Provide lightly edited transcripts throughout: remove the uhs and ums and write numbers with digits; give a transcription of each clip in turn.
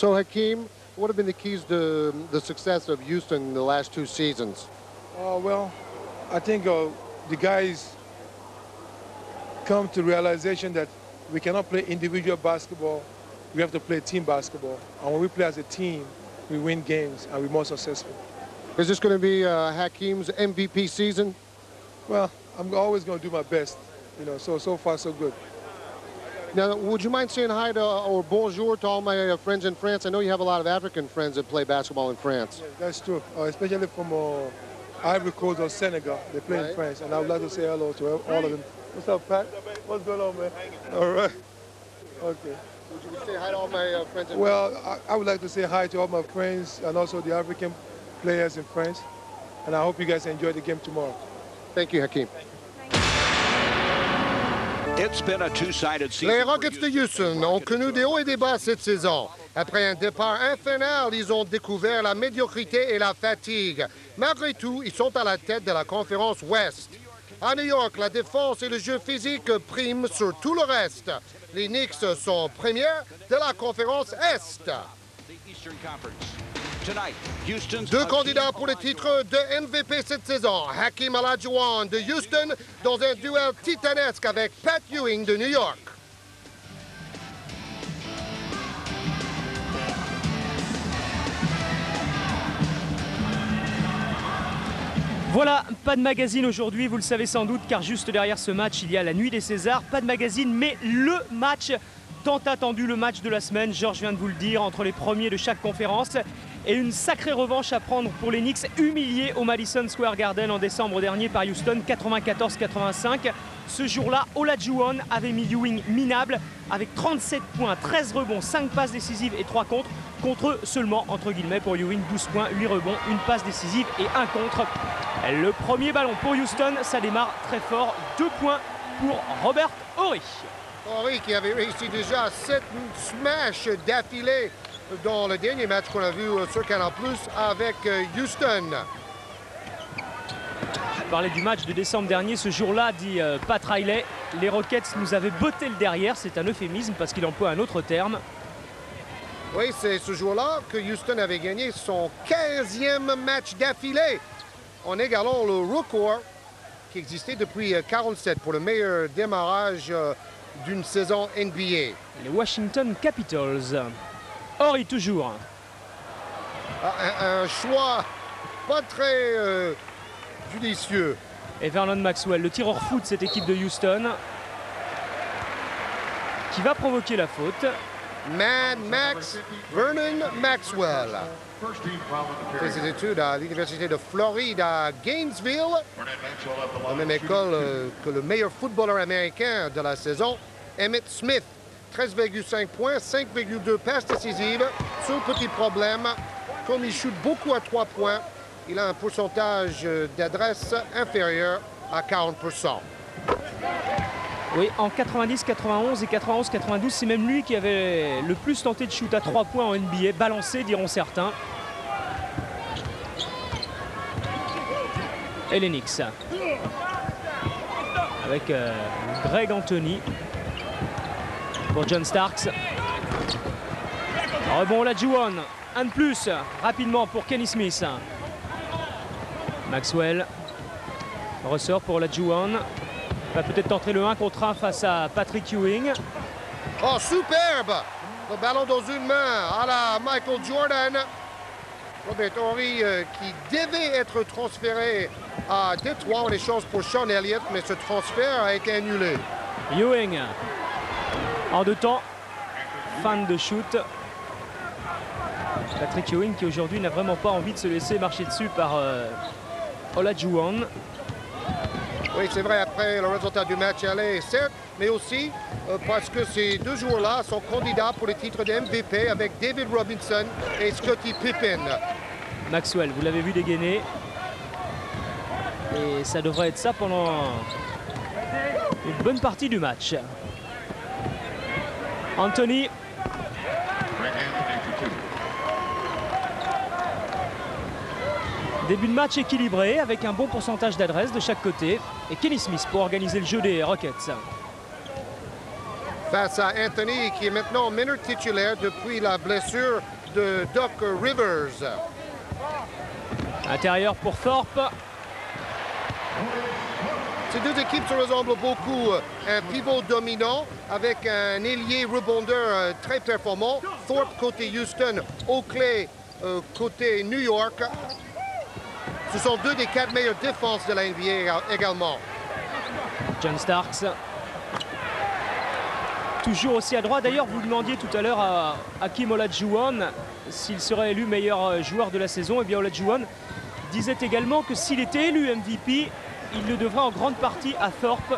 So Hakeem, what have been the keys to the success of Houston in the last 2 seasons? Well, I think the guys come to realization that we cannot play individual basketball. We have to play team basketball. And when we play as a team, we win games and we're more successful. Is this going to be Hakeem's MVP season? Well, I'm always going to do my best. You know, so far so good. Now, would you mind saying hi to or bonjour to all my friends in France? I know you have a lot of African friends that play basketball in France. Yeah, that's true, especially from Ivory Coast or Senegal. They play in France, and I would like to say hello to all of them. What's up, Pat? What's going on, man? All right. Okay. Would you say hi to all my friends in France? Well, I would like to say hi to all my friends and also the African players in France. And I hope you guys enjoy the game tomorrow. Thank you, Hakeem. Les Rockets de Houston ont connu des hauts et des bas cette saison. Après un départ infernal, ils ont découvert la médiocrité et la fatigue. Malgré tout, ils sont à la tête de la conférence Ouest. À New York, la défense et le jeu physique priment sur tout le reste. Les Knicks sont premiers de la conférence Est. 2 candidats pour le titre de MVP cette saison. Hakeem Olajuwon de Houston dans un duel titanesque avec Pat Ewing de New York. Voilà, pas de magazine aujourd'hui, vous le savez sans doute, car juste derrière ce match, il y a la nuit des Césars. Pas de magazine, mais le match tant attendu, le match de la semaine, Georges vient de vous le dire, entre les premiers de chaque conférence. Et une sacrée revanche à prendre pour les Knicks, humiliés au Madison Square Garden en décembre dernier par Houston, 94-85. Ce jour-là, Olajuwon avait mis Ewing minable avec 37 points, 13 rebonds, 5 passes décisives et 3 contres. Contre seulement, entre guillemets, pour Ewing, 12 points, 8 rebonds, 1 passe décisive et 1 contre. Le premier ballon pour Houston, ça démarre très fort. 2 points pour Robert Horry. Horry qui avait réussi déjà 7 smash d'affilée dans le dernier match qu'on a vu sur Canal+ avec Houston. Je parlais du match de décembre dernier, ce jour-là, dit Pat Riley, les Rockets nous avaient botté le derrière, c'est un euphémisme parce qu'il emploie un autre terme. Oui, c'est ce jour-là que Houston avait gagné son 15e match d'affilée en égalant le record qui existait depuis 1947 pour le meilleur démarrage d'une saison NBA. Les Washington Capitals. Horry toujours. Un choix pas très judicieux. Et Vernon Maxwell, le tireur fou de cette équipe de Houston, qui va provoquer la faute. Mad Max Vernon Maxwell. Fait ses études à l'Université de Floride à Gainesville, la même école que le meilleur footballeur américain de la saison, Emmitt Smith. 13,5 points, 5,2 passes décisives. Seul petit problème, comme il shoot beaucoup à 3 points, il a un pourcentage d'adresse inférieur à 40%. Oui, en 90, 91 et 91, 92, c'est même lui qui avait le plus tenté de shoot à 3 points en NBA, balancé diront certains. Et les Knicks. Avec Greg Anthony. Pour John Starks. Rebond Olajuwon. Un de plus rapidement pour Kenny Smith. Maxwell ressort pour Olajuwon. Va peut-être tenter le 1 contre 1 face à Patrick Ewing. Oh, superbe! Le ballon dans une main à la Michael Jordan. Robert Horry qui devait être transféré à Détroit en échange pour Sean Elliott, mais ce transfert a été annulé. Ewing. En 2 temps, fan de shoot. Patrick Ewing qui aujourd'hui n'a vraiment pas envie de se laisser marcher dessus par Olajuwon. Oui, c'est vrai, après le résultat du match aller, certes, mais aussi parce que ces 2 joueurs-là sont candidats pour le titre de MVP avec David Robinson et Scottie Pippen. Maxwell, vous l'avez vu dégainer. Et ça devrait être ça pendant une bonne partie du match. Anthony. Début de match équilibré avec un bon pourcentage d'adresse de chaque côté. Et Kenny Smith pour organiser le jeu des Rockets. face à Anthony, qui est maintenant meneur titulaire depuis la blessure de Doc Rivers. Intérieur pour Thorpe. Ces deux équipes se ressemblent beaucoup. Un pivot dominant avec un ailier rebondeur très performant. Thorpe côté Houston, Oakley côté New York. Ce sont deux des 4 meilleures défenses de la NBA également. John Starks. Toujours aussi à droite. D'ailleurs, vous demandiez tout à l'heure à Hakeem Olajuwon s'il serait élu meilleur joueur de la saison. Eh bien, Olajuwon disait également que s'il était élu MVP, il le devrait en grande partie à Thorpe,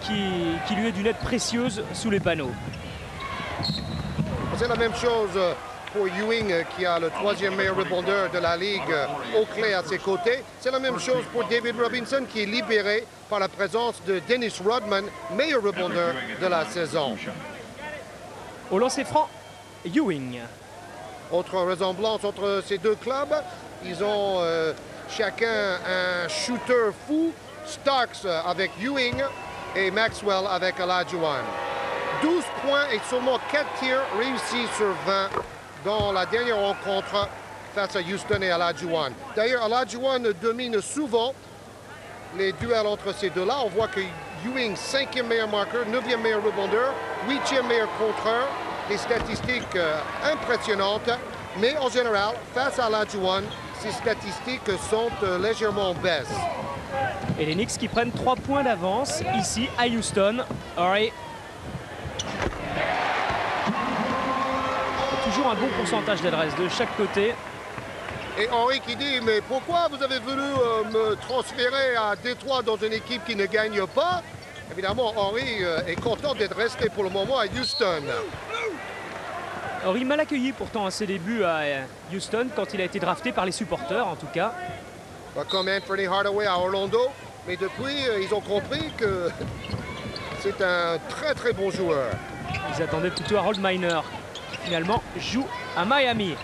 qui lui est d'une aide précieuse sous les panneaux. C'est la même chose pour Ewing, qui a le 3e meilleur rebondeur de la Ligue, Oakley à ses côtés. C'est la même chose pour David Robinson, qui est libéré par la présence de Dennis Rodman, meilleur rebondeur de la saison. Au lancer franc, Ewing. Autre ressemblance entre ces deux clubs, ils ont chacun un shooter fou. Starks avec Ewing et Maxwell avec Olajuwon. 12 points et seulement 4 tirs réussis sur 20 dans la dernière rencontre face à Houston et Olajuwon. D'ailleurs, Olajuwon domine souvent les duels entre ces deux-là. On voit que Ewing, 5e meilleur marqueur, 9e meilleur rebondeur, 8e meilleur contreur. Des statistiques impressionnantes, mais en général, face à Olajuwon, ces statistiques sont légèrement en baisse. Et les Knicks qui prennent 3 points d'avance ici à Houston. Horry. Toujours un bon pourcentage d'adresse de chaque côté. Et Henry qui dit, mais pourquoi vous avez voulu me transférer à Détroit dans une équipe qui ne gagne pas? Évidemment, Henry est content d'être resté pour le moment à Houston. Horry mal accueilli pourtant à ses débuts à Houston quand il a été drafté par les supporters en tout cas. Comme Anthony Hardaway à Orlando, mais depuis, ils ont compris que c'est un très très bon joueur. Ils attendaient plutôt Harold Miner, qui finalement joue à Miami.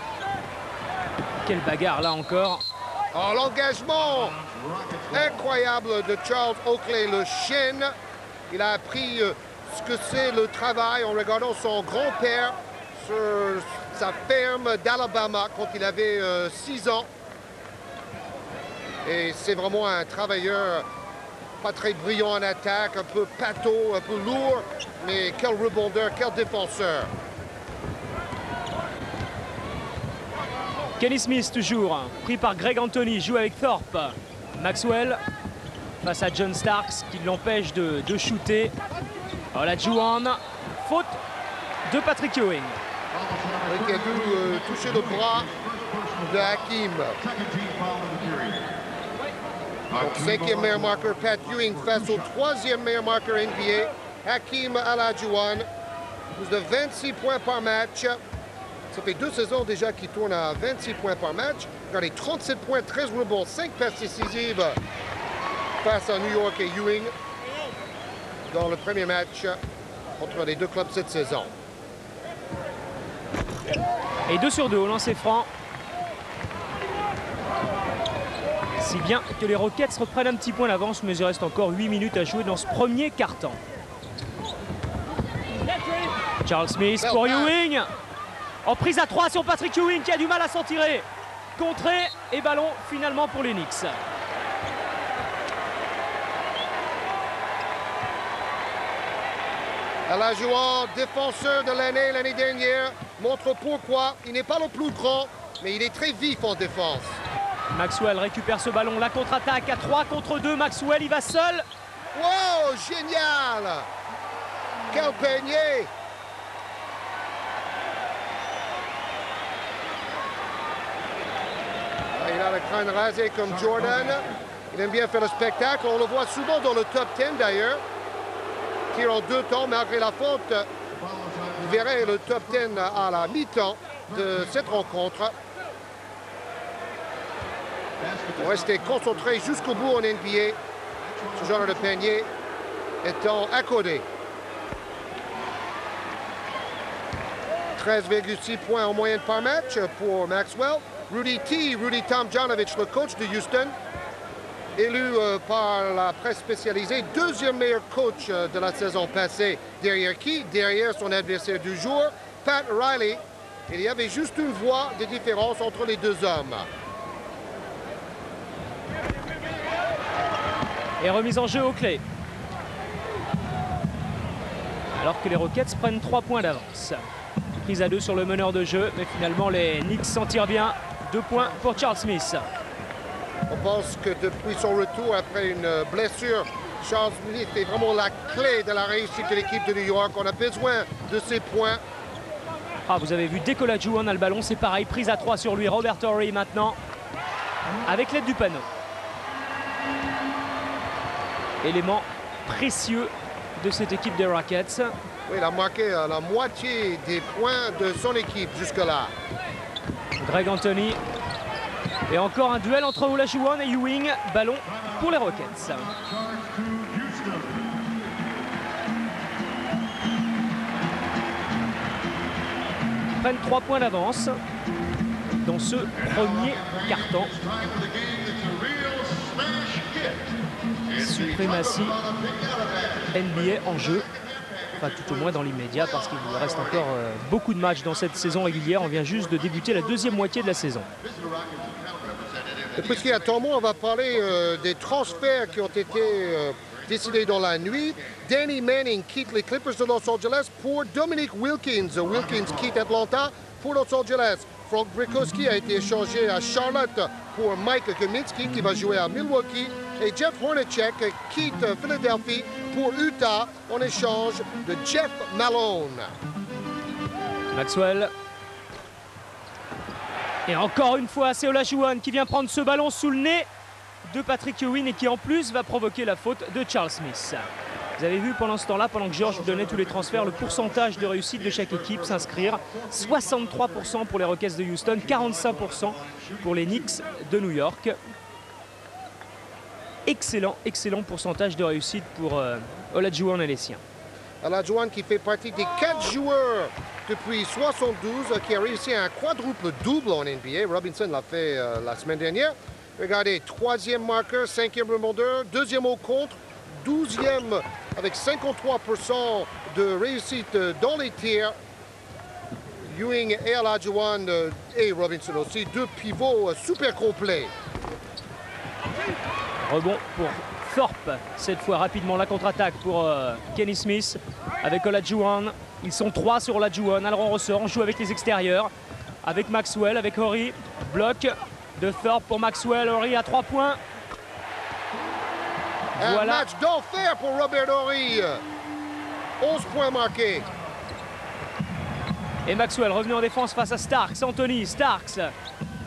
Quelle bagarre là encore. Oh, l'engagement incroyable de Charles Oakley, le chêne. Il a appris ce que c'est le travail en regardant son grand-père sur sa ferme d'Alabama quand il avait 6 ans. Et c'est vraiment un travailleur pas très brillant en attaque, un peu pâteau, un peu lourd, mais quel rebondeur, quel défenseur. Kenny Smith toujours, pris par Greg Anthony, joue avec Thorpe. Maxwell face à John Starks qui l'empêche de shooter. Olajuwon, faute de Patrick Ewing. Qui a dû toucher le bras de Hakeem. Donc 5e meilleur marqueur Pat Ewing face au 3e meilleur marqueur NBA, Hakeem Olajuwon, plus de 26 points par match. Ça fait 2 saisons déjà qu'il tourne à 26 points par match. Regardez, 37 points, 13 rebonds, 5 passes décisives face à New York et Ewing dans le premier match entre les deux clubs cette saison. Et 2 sur 2 au lancer franc. Si bien que les Rockets reprennent un petit point d'avance, mais il reste encore 8 minutes à jouer dans ce premier quart-temps. Charles Smith pour Ewing. En prise à 3 sur Patrick Ewing qui a du mal à s'en tirer. Contré et ballon finalement pour les Knicks. Olajuwon, défenseur de l'année dernière, montre pourquoi il n'est pas le plus grand, mais il est très vif en défense. Maxwell récupère ce ballon, la contre-attaque à 3 contre 2. Maxwell, il va seul. Wow, génial! Quel panier! Il a le crâne rasé comme Jordan. Il aime bien faire le spectacle. On le voit souvent dans le top 10 d'ailleurs. Tire en 2 temps malgré la faute. Vous verrez le top 10 à la mi-temps de cette rencontre. Rester concentré jusqu'au bout en NBA. Ce genre de panier étant accordé. 13,6 points en moyenne par match pour Maxwell. Rudy Tomjanovich, le coach de Houston, élu par la presse spécialisée deuxième meilleur coach de la saison passée. Derrière qui? Derrière son adversaire du jour, Pat Riley. Il y avait juste une voix de différence entre les deux hommes. Et remise en jeu aux clés. Alors que les Rockets prennent 3 points d'avance. Prise à 2 sur le meneur de jeu, mais finalement les Knicks s'en tirent bien. 2 points pour Charles Smith. On pense que depuis son retour après une blessure, Charles Smith est vraiment la clé de la réussite de l'équipe de New York. On a besoin de ses points. Ah, vous avez vu, dès que Olajuwon a le ballon, c'est pareil. Prise à 3 sur lui. Robert Horry maintenant, avec l'aide du panneau. Élément précieux de cette équipe des Rockets. Oui, il a marqué la moitié des points de son équipe jusque-là. Greg Anthony. Et encore un duel entre Olajuwon et Ewing. Ballon pour les Rockets. Ils prennent 3 points d'avance dans ce premier quart-temps. Suprématie NBA en jeu. Enfin, tout au moins dans l'immédiat, parce qu'il reste encore beaucoup de matchs dans cette saison régulière. On vient juste de débuter la deuxième moitié de la saison. Et puisqu'il y a tant de monde, on va parler des transferts qui ont été décidés dans la nuit. Danny Manning quitte les Clippers de Los Angeles pour Dominique Wilkins. Wilkins quitte Atlanta pour Los Angeles. Frank Brickowski a été échangé à Charlotte pour Mike Kaminsky qui va jouer à Milwaukee. Et Jeff Hornacek quitte Philadelphie pour Utah en échange de Jeff Malone. Maxwell. Et encore une fois, c'est Olajuwon qui vient prendre ce ballon sous le nez de Patrick Ewing et qui en plus va provoquer la faute de Charles Smith. Vous avez vu pendant ce temps-là, pendant que Georges vous donnait tous les transferts, le pourcentage de réussite de chaque équipe s'inscrire. 63% pour les Rockets de Houston, 45% pour les Knicks de New York. Excellent, excellent pourcentage de réussite pour Olajuwon et les siens. Olajuwon qui fait partie des 4 joueurs depuis 72 qui a réussi un quadruple double en NBA. Robinson l'a fait la semaine dernière. Regardez, 3e marqueur, 5e rebondeur, 2e au contre, 12e avec 53% de réussite dans les tirs. Ewing et Olajuwon et Robinson aussi, 2 pivots super complets. Rebond pour Thorpe, cette fois rapidement la contre-attaque pour Kenny Smith avec Olajuwon. Ils sont 3 sur Olajuwon, alors on ressort, on joue avec les extérieurs, avec Maxwell, avec Horry. Bloc de Thorpe pour Maxwell, Horry à 3 points. Un match d'enfer pour Robert Horry. 11 points marqués. Et Maxwell revenu en défense face à Starks. Anthony, Starks.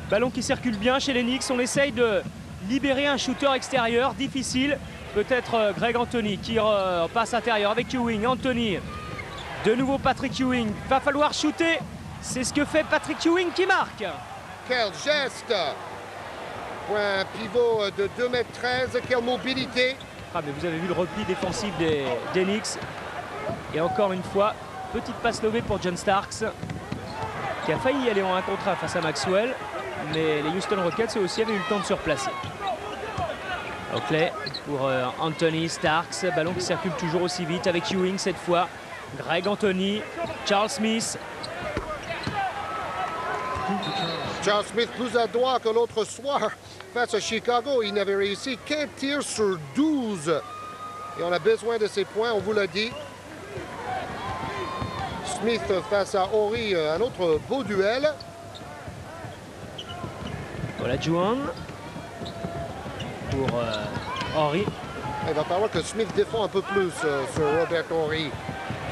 Ballon qui circule bien chez les Knicks. On essaye de libérer un shooter extérieur. Difficile. Peut-être Greg Anthony qui passe intérieur avec Ewing. Anthony. De nouveau Patrick Ewing. Va falloir shooter. C'est ce que fait Patrick Ewing qui marque. Quel geste. Pour un pivot de 2,13 m. Quelle mobilité. Ah, mais vous avez vu le repli défensif des Knicks. Et encore une fois, petite passe levée pour John Starks, qui a failli y aller en 1 contre 1 face à Maxwell. Mais les Houston Rockets eux aussi avaient eu le temps de se replacer. Oakley pour Anthony, Starks. Ballon qui circule toujours aussi vite avec Ewing cette fois. Greg Anthony, Charles Smith. Charles Smith plus adroit que l'autre soir face à Chicago. Il n'avait réussi qu'un tir sur 12. Et on a besoin de ces points, on vous l'a dit. Smith face à Horry, un autre beau duel. Olajuwon pour Horry. Il va falloir que Smith défend un peu plus sur Robert Horry.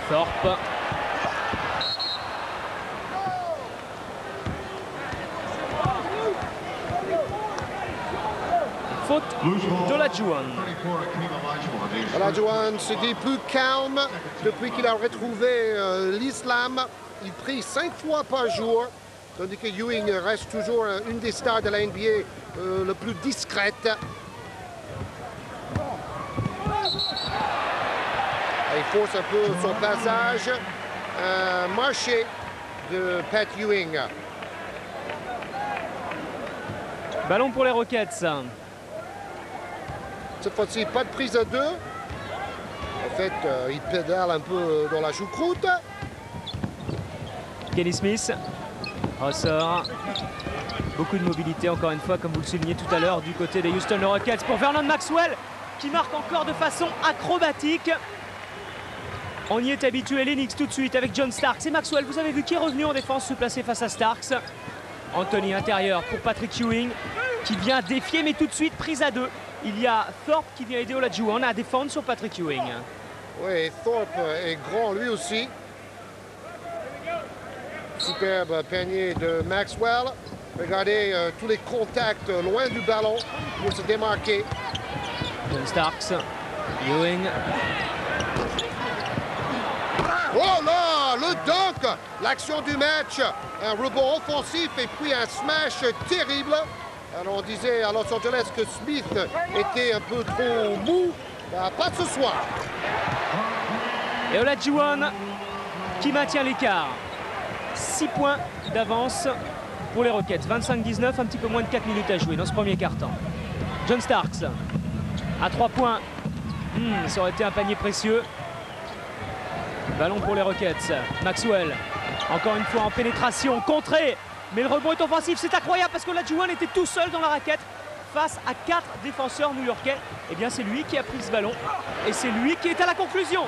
Thorpe. Faute d'Olajuwon. Olajuwon se dit plus calme depuis qu'il a retrouvé l'islam. Il prie 5 fois par jour, tandis que Ewing reste toujours une des stars de la NBA le plus discrète. Il force un peu son passage. Marché de Pat Ewing. Ballon pour les Rockets. Cette fois-ci, pas de prise à 2. En fait, il pédale un peu dans la choucroute. Kenny Smith ressort. Beaucoup de mobilité, encore une fois, comme vous le soulignez tout à l'heure, du côté des Houston Rockets pour Vernon Maxwell, qui marque encore de façon acrobatique. On y est habitué, les Knicks tout de suite avec John Starks et Maxwell. Vous avez vu qui est revenu en défense se placer face à Starks. Anthony intérieur pour Patrick Ewing, qui vient défier, mais tout de suite prise à 2. Il y a Thorpe qui vient aider Olajuwon à défendre sur Patrick Ewing. Oui, Thorpe est grand lui aussi. Superbe panier de Maxwell. Regardez tous les contacts loin du ballon pour se démarquer. John Starks, Ewing. Oh là, le dunk, l'action du match. Un rebond offensif et puis un smash terrible. Alors on disait à Los Angeles que Smith était un peu trop mou. Ben, pas de ce soir. Et Olajuwon qui maintient l'écart. 6 points d'avance pour les Rockets. 25-19, un petit peu moins de 4 minutes à jouer dans ce premier quart-temps. John Starks à 3 points. Ça aurait été un panier précieux. Ballon pour les Rockets. Maxwell, encore une fois en pénétration, contré. Mais le rebond est offensif, c'est incroyable parce que Olajuwon était tout seul dans la raquette face à 4 défenseurs new-yorkais. Et bien c'est lui qui a pris ce ballon et c'est lui qui est à la conclusion.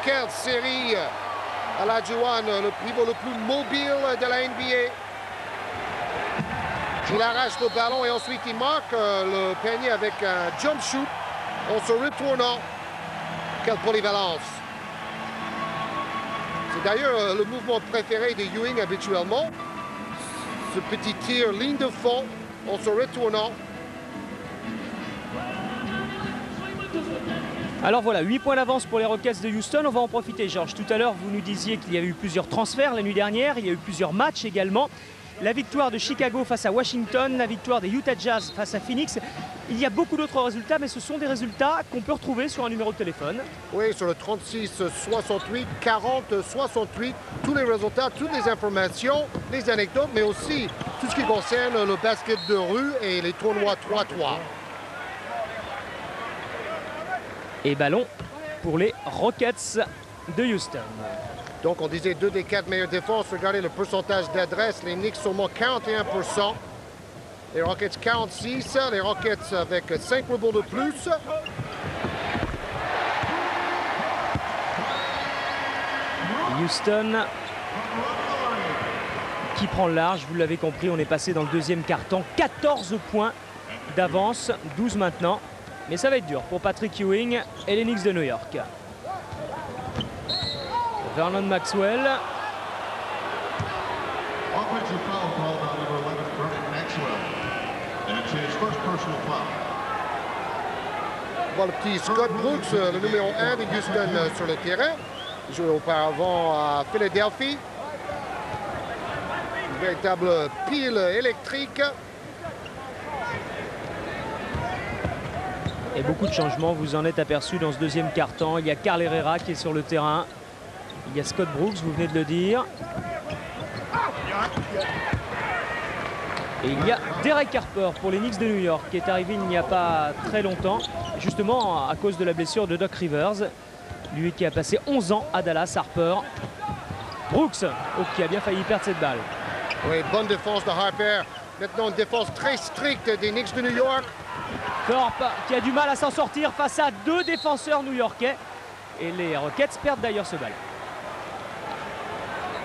Quelle série! Olajuwon, le pivot le plus mobile de la NBA. Il arrache le ballon et ensuite il marque le panier avec un jump shoot en se retournant. Quelle polyvalence! C'est d'ailleurs le mouvement préféré de Ewing habituellement. Ce petit tir ligne de fond en se retournant. Alors voilà, 8 points d'avance pour les Rockets de Houston. On va en profiter, Georges. Tout à l'heure, vous nous disiez qu'il y avait eu plusieurs transferts la nuit dernière. Il y a eu plusieurs matchs également. La victoire de Chicago face à Washington, la victoire des Utah Jazz face à Phoenix. Il y a beaucoup d'autres résultats, mais ce sont des résultats qu'on peut retrouver sur un numéro de téléphone. Oui, sur le 36-68, 40-68, tous les résultats, toutes les informations, les anecdotes, mais aussi tout ce qui concerne le basket de rue et les tournois 3-3. Et ballon pour les Rockets de Houston. Donc on disait 2 des 4 meilleures défenses. Regardez le pourcentage d'adresse. Les Knicks seulement 41%. Les Rockets 46. Les Rockets avec 5 rebonds de plus. Houston qui prend le large. Vous l'avez compris, on est passé dans le deuxième quart-temps. 14 points d'avance, 12 maintenant. Mais ça va être dur pour Patrick Ewing et les Knicks de New York. Vernon Maxwell. On voit le petit Scott Brooks, le numéro 1 de Houston sur le terrain. Il jouait auparavant à Philadelphie. Une véritable pile électrique. Et beaucoup de changements, vous en êtes aperçu dans ce deuxième quart-temps. Il y a Carl Herrera qui est sur le terrain. Il y a Scott Brooks, vous venez de le dire. Et il y a Derek Harper pour les Knicks de New York qui est arrivé il n'y a pas très longtemps, justement à cause de la blessure de Doc Rivers. Lui qui a passé 11 ans à Dallas. Harper. Brooks, qui a bien failli perdre cette balle. Oui, bonne défense de Harper. Maintenant une défense très stricte des Knicks de New York. Thorpe qui a du mal à s'en sortir face à 2 défenseurs new-yorkais. Et les Rockets perdent d'ailleurs ce ballon.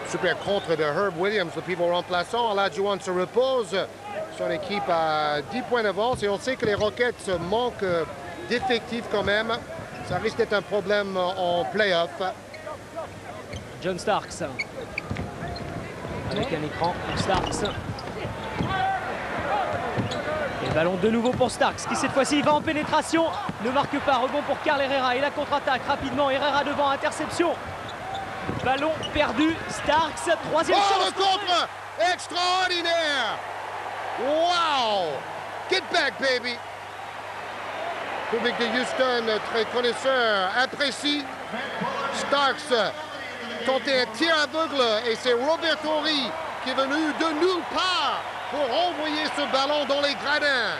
Super contre de Herb Williams, le pivot remplaçant. Olajuwon se repose. Son équipe a 10 points d'avance. Et on sait que les Rockets manquent d'effectifs quand même. Ça risque d'être un problème en play-off. John Starks. Avec un écran pour Starks. Et ballon de nouveau pour Starks qui cette fois-ci va en pénétration. Ne marque pas. Rebond pour Carl Herrera. Et la contre-attaque rapidement. Herrera devant, interception. Ballon perdu. Starks, troisième chance. Le contre extraordinaire. Wow. Get back, baby. Public de Houston, très connaisseur, apprécie. Starks tentait un tir aveugle et c'est Robert Horry qui est venu de nulle part pour envoyer ce ballon dans les gradins.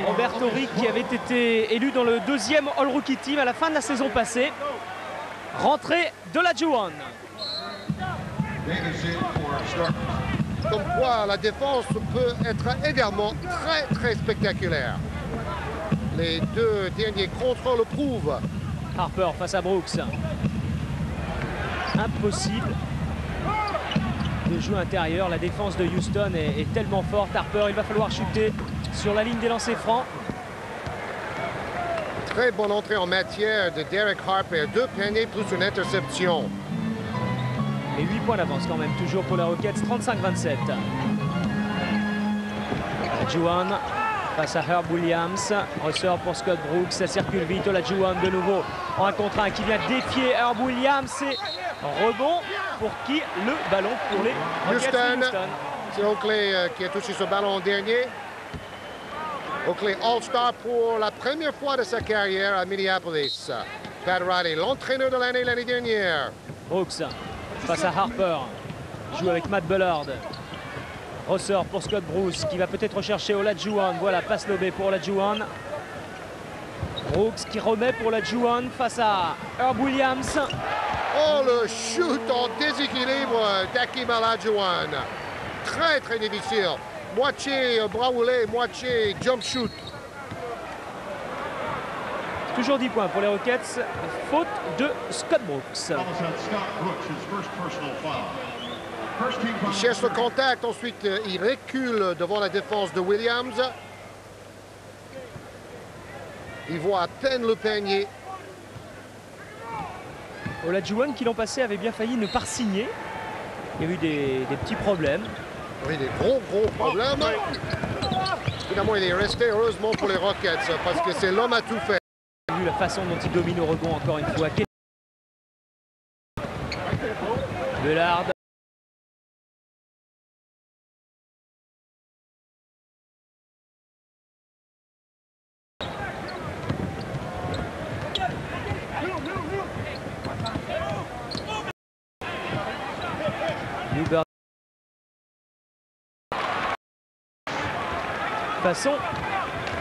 Robert Horry, qui avait été élu dans le 2e All-Rookie Team à la fin de la saison passée. Rentrée d'Olajuwon. Comme quoi la défense peut être également très spectaculaire. Les deux derniers contrôles le prouvent. Harper face à Brooks. Impossible de jouer intérieur. La défense de Houston est tellement forte. Harper, il va falloir chuter sur la ligne des lancers francs. Très bonne entrée en matière de Derek Harper. 2 paniers plus une interception. Et 8 points d'avance quand même, toujours pour les Rockets, 35-27. Olajuwon face à Herb Williams. Ressort pour Scott Brooks, ça circule vite. Olajuwon de nouveau en 1 contre 1 qui vient défier Herb Williams. Et rebond pour qui? Le ballon pour les Rockets de Houston. C'est Oakley qui a touché ce ballon en dernier. Oakley All-Star pour la première fois de sa carrière à Minneapolis. Pat Riley, l'entraîneur de l'année dernière. Brooks face à Harper. Joue avec Matt Bullard. Ressort pour Scott Bruce qui va peut-être rechercher Olajuwon. Voilà, passe lobée pour Olajuwon. Brooks qui remet pour Olajuwon face à Herb Williams. Oh, le shoot en déséquilibre d'Hakeem Olajuwon. Très difficile. Moitié bras roulé, moitié jump shoot. Toujours 10 points pour les Rockets. Faute de Scott Brooks. Il cherche le contact, ensuite il recule devant la défense de Williams. Il voit à peine le panier. Olajuwon qui l'an passé avait bien failli ne pas signer. Il y a eu des petits problèmes. Oui, des gros problèmes. Finalement, il est resté heureusement pour les Rockets parce que c'est l'homme à tout faire. Vu la façon dont il domine au rebond encore une fois. Bullard. Newberg. Façon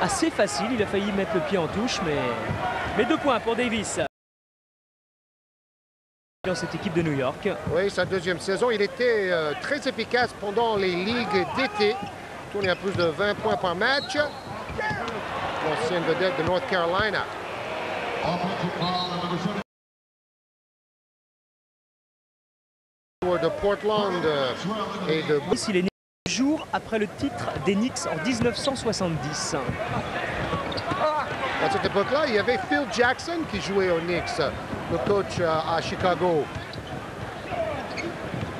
assez facile, il a failli mettre le pied en touche, mais 2 points pour Davis. Dans cette équipe de New York. Oui, sa 2e saison, il était très efficace pendant les ligues d'été. Tourné à plus de 20 points par match. L'ancienne vedette de North Carolina. De Portland et de... Il est né jour après le titre des Knicks en 1970. À cette époque-là, il y avait Phil Jackson qui jouait aux Knicks, le coach à Chicago.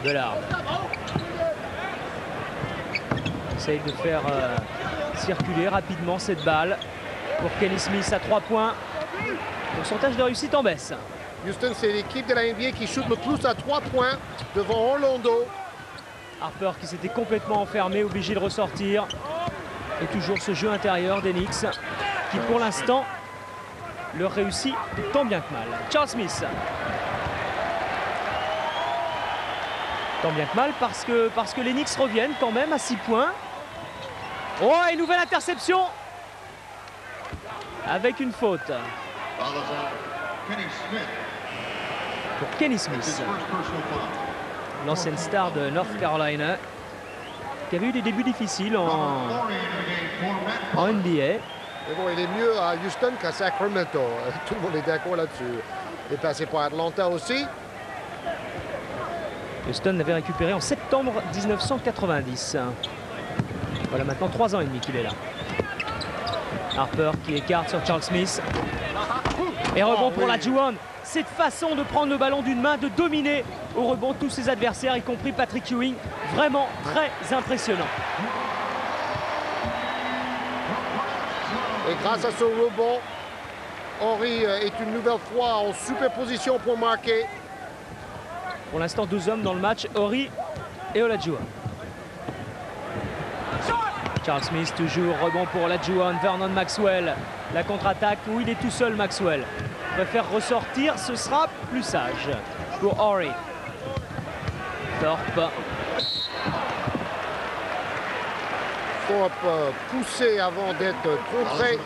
Bullard essaye de faire circuler rapidement cette balle pour Kenny Smith à 3 points. Pourcentage de réussite en baisse. Houston, c'est l'équipe de la NBA qui shoot le plus à 3 points devant Orlando. Harper qui s'était complètement enfermé, obligé de ressortir. Et toujours ce jeu intérieur des Knicks qui pour l'instant leur réussit tant bien que mal. Charles Smith. Tant bien que mal parce que les Knicks reviennent quand même à 6 points. Oh, une nouvelle interception avec une faute. Pour Kenny Smith, l'ancienne star de North Carolina, qui avait eu des débuts difficiles en NBA. Mais bon, il est mieux à Houston qu'à Sacramento. Tout le monde est d'accord là-dessus. Il est passé par Atlanta aussi. Houston l'avait récupéré en septembre 1990. Voilà maintenant 3 ans et demi qu'il est là. Harper qui écarte sur Charles Smith. Et rebond pour Olajuwon. Cette façon de prendre le ballon d'une main, de dominer au rebond tous ses adversaires, y compris Patrick Ewing, vraiment très impressionnant. Et grâce à ce rebond, Horry est une nouvelle fois en superposition pour marquer. Pour l'instant, 2 hommes dans le match, Horry et Olajuwon. Charles Smith toujours, rebond pour Olajuwon, Vernon Maxwell. La contre-attaque où il est tout seul, Maxwell. Préfère ressortir, ce sera plus sage pour Horry. Thorpe. Thorpe poussé avant d'être contré.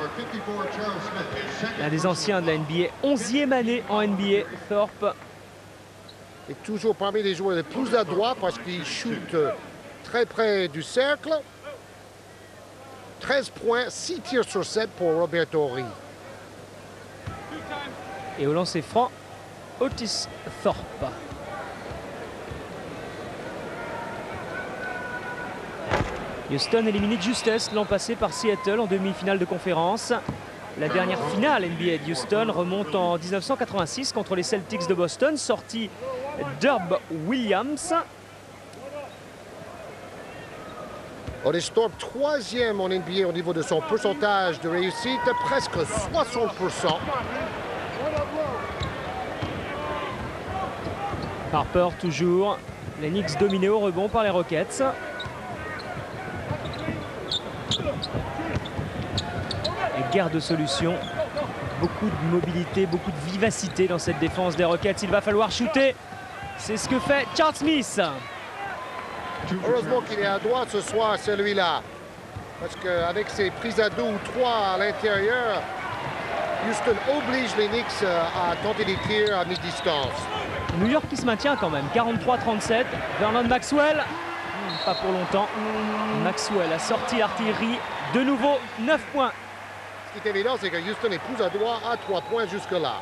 L'un des anciens de la NBA, 11e année en NBA, Thorpe. Et toujours parmi les joueurs les plus adroits parce qu'il shoot très près du cercle. 13 points, 6 tirs sur 7 pour Roberto Ri. Et au lancer franc, Otis Thorpe. Houston éliminé de justesse l'an passé par Seattle en demi-finale de conférence. La dernière finale NBA de Houston remonte en 1986 contre les Celtics de Boston, sorti d'Herb Williams. Otis Thorpe, 3e en NBA au niveau de son pourcentage de réussite, presque 60%. Harper toujours. Les Knicks dominés au rebond par les Rockets. Et guerre de solutions. Beaucoup de mobilité, beaucoup de vivacité dans cette défense des Rockets. Il va falloir shooter. C'est ce que fait Charles Smith. Heureusement qu'il est à droite ce soir, celui-là. Parce qu'avec ses prises à 2 ou 3 à l'intérieur, Houston oblige les Knicks à tenter des tirs à mi-distance. New York qui se maintient quand même, 43-37. Vernon Maxwell, pas pour longtemps. Maxwell a sorti l'artillerie. De nouveau, 9 points. Ce qui est évident, c'est que Houston est plus adroit à 3 points jusque-là.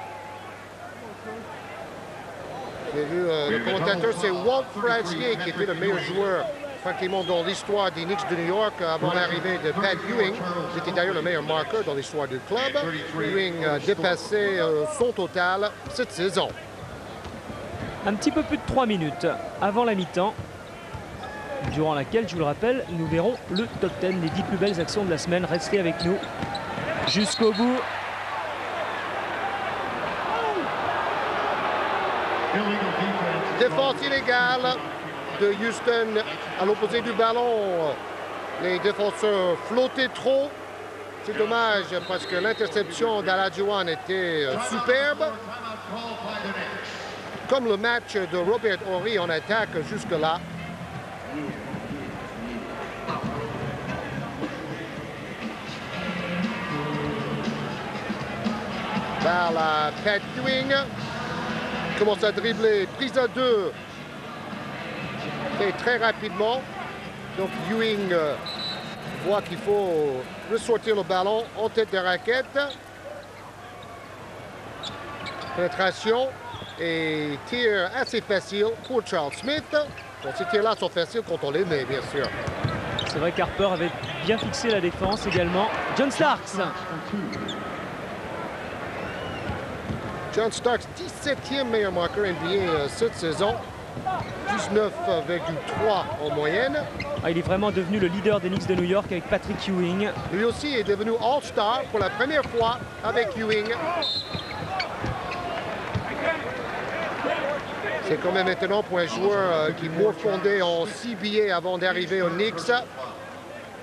J'ai vu le commentateur, c'est Walt Frazier qui était le meilleur joueur, frankement, dans l'histoire des Knicks de New York avant l'arrivée de Pat Ewing. C'était d'ailleurs le meilleur marqueur dans l'histoire du club. Ewing a dépassé son total cette saison. Un petit peu plus de 3 minutes avant la mi-temps, durant laquelle, je vous le rappelle, nous verrons le top 10, les 10 plus belles actions de la semaine. Restez avec nous jusqu'au bout. Défense illégale de Houston à l'opposé du ballon. Les défenseurs flottaient trop. C'est dommage parce que l'interception d'Alajuwon était superbe. Comme le match de Robert Horry en attaque jusque-là. Par la Pat Ewing. Commence à dribbler, prise à 2. Fait très rapidement. Donc Ewing voit qu'il faut ressortir le ballon en tête de raquette. Pénétration et tir assez facile pour Charles Smith. Bon, ces tirs-là sont faciles quand on les met, bien sûr. C'est vrai qu'Harper avait bien fixé la défense également. John Starks. John Starks, 17e meilleur marqueur NBA cette saison. 19,3 en moyenne. Ah, il est vraiment devenu le leader des Knicks de New York avec Patrick Ewing. Lui aussi est devenu All-Star pour la première fois avec Ewing. C'est quand même étonnant pour un joueur qui morfondait en CBA avant d'arriver aux Knicks.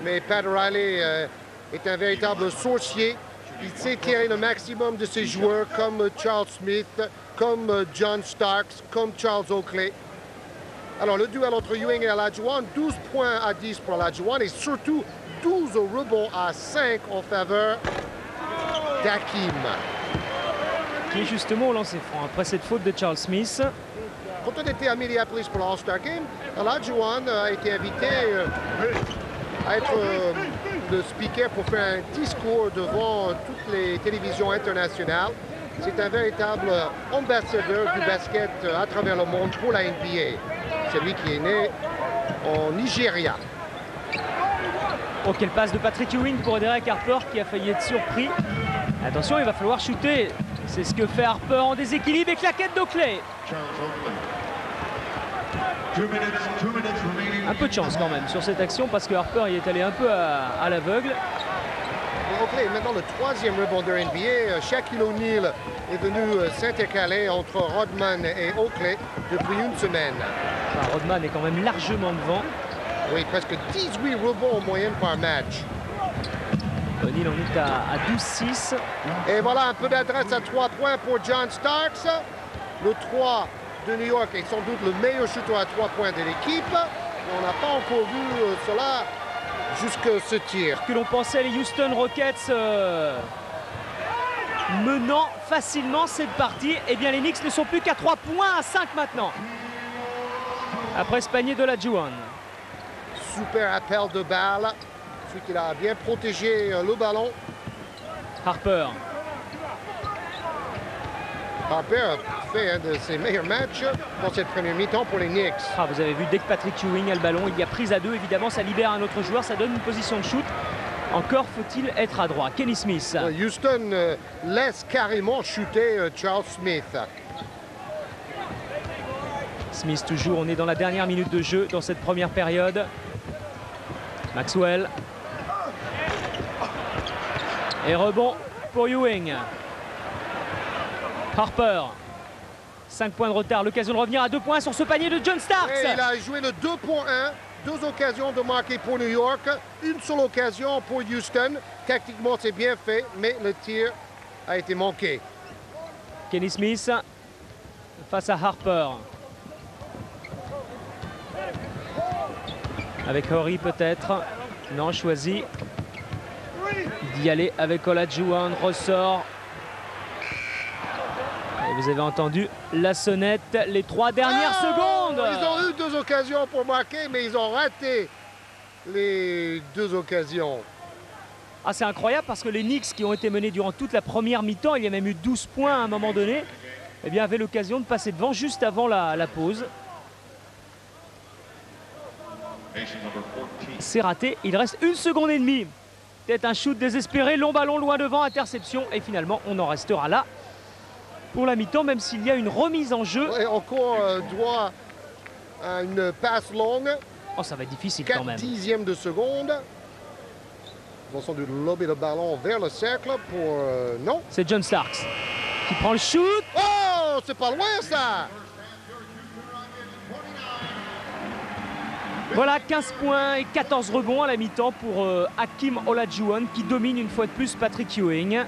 Mais Pat Riley est un véritable sorcier. Il sait tirer le maximum de ses joueurs comme Charles Smith, comme John Starks, comme Charles Oakley. Alors le duel entre Ewing et Olajuwon, 12 points à 10 pour Olajuwon et surtout 12 rebonds à 5 en faveur d'Hakeem. Qui est justement au lancer franc après cette faute de Charles Smith. Quand on était à Minneapolis pour l'All-Star Game, Olajuwon a été invité à être le speaker pour faire un discours devant toutes les télévisions internationales. C'est un véritable ambassadeur du basket à travers le monde pour la NBA. C'est lui qui est né en Nigeria. Oh, quelle passe de Patrick Ewing pour Derek Harper qui a failli être surpris. Attention, il va falloir shooter. C'est ce que fait Harper en déséquilibre et claquette d'Oakley. Un peu de chance quand même sur cette action parce que Harper y est allé un peu à l'aveugle. Oakley est maintenant le 3e rebondeur NBA. Shaquille O'Neal est venu s'intercaler entre Rodman et Oakley depuis une semaine. Enfin, Rodman est quand même largement devant. Oui, presque 18 rebonds en moyenne par match. O'Neal en est à 12-6. Et voilà un peu d'adresse à 3 points pour John Starks. Le 3 de New York est sans doute le meilleur shooter à 3 points de l'équipe. On n'a pas encore vu cela jusque ce tir. Que l'on pensait les Houston Rockets menant facilement cette partie, eh bien les Knicks ne sont plus qu'à 3 points à 5 maintenant. Après ce panier de Olajuwon. Super appel de balle. Ensuite, il a bien protégé le ballon. Harper. Harper a fait un de ses meilleurs matchs dans cette première mi-temps pour les Knicks. Ah, vous avez vu, dès que Patrick Ewing a le ballon, il y a prise à 2, évidemment, ça libère un autre joueur, ça donne une position de shoot. Encore faut-il être adroit. Kenny Smith. Houston laisse carrément shooter Charles Smith. Smith toujours, on est dans la dernière minute de jeu dans cette première période. Maxwell. Et rebond pour Ewing. Harper. 5 points de retard, l'occasion de revenir à 2 points sur ce panier de John Starks. Et il a joué le 2 pour 1. 2 occasions de marquer pour New York. Une seule occasion pour Houston. Tactiquement, c'est bien fait, mais le tir a été manqué. Kenny Smith face à Harper. Avec Horry peut-être. Non, choisi d'y aller avec Olajuwon. Ressort. Et vous avez entendu la sonnette, les 3 dernières secondes. Ils ont eu 2 occasions pour marquer, mais ils ont raté les 2 occasions. Ah, c'est incroyable parce que les Knicks qui ont été menés durant toute la première mi-temps, il y a même eu 12 points à un moment donné, eh bien, avaient l'occasion de passer devant juste avant la pause. C'est raté, il reste 1 seconde et demie. Peut-être un shoot désespéré, long ballon loin devant, interception. Et finalement, on en restera là pour la mi-temps, même s'il y a une remise en jeu. Et encore droit à une passe longue. Oh, ça va être difficile quand même. 4/10 de seconde. Ils ont sans doute lobé le ballon vers le cercle pour... non. C'est John Starks qui prend le shoot. Oh, c'est pas loin ça. Voilà, 15 points et 14 rebonds à la mi-temps pour Hakeem Olajuwon qui domine une fois de plus Patrick Ewing.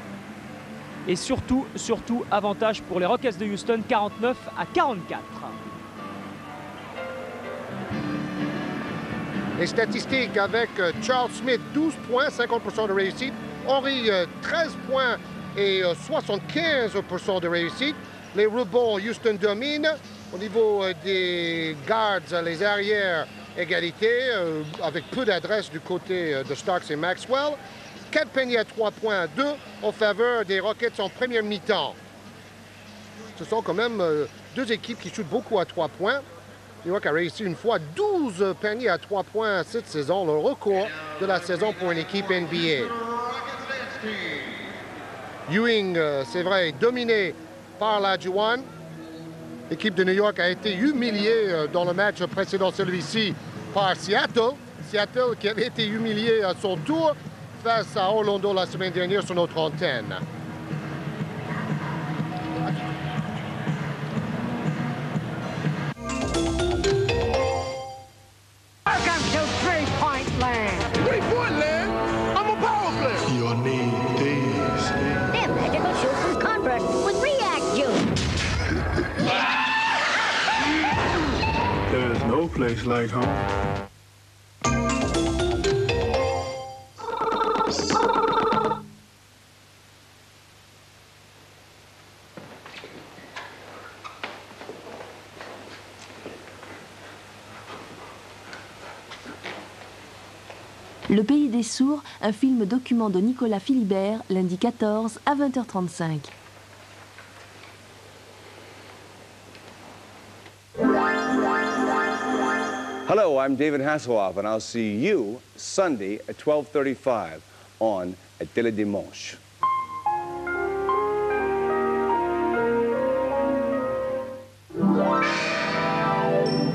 Et surtout, avantage pour les Rockets de Houston, 49-44. Les statistiques avec Charles Smith, 12 points, 50% de réussite. Horry, 13 points et 75% de réussite. Les rebonds, Houston domine. Au niveau des guards, les arrières, égalité, avec peu d'adresse du côté de Starks et Maxwell. 4 paniers à 3 points à 2 en faveur des Rockets en première mi-temps. Ce sont quand même 2 équipes qui shootent beaucoup à 3 points. New York a réussi une fois 12 paniers à 3 points cette saison, le record de la saison pour une équipe NBA. Ewing, c'est vrai, dominé par Olajuwon. L'équipe de New York a été humiliée dans le match précédent, celui-ci, par Seattle. Seattle qui avait été humilié à son tour face à Orlando la semaine dernière sur notre antenne. Welcome to three-point land. Three-point land? I'm a power player. You'll need these. They're magical shoes from Converse with React Juice. There's no place like home. Le Pays des Sourds, un film document de Nicolas Philibert, lundi 14 à 20h35. Hello, I'm David Hasselhoff, and I'll see you Sunday at 12:35 on Télé Dimanche.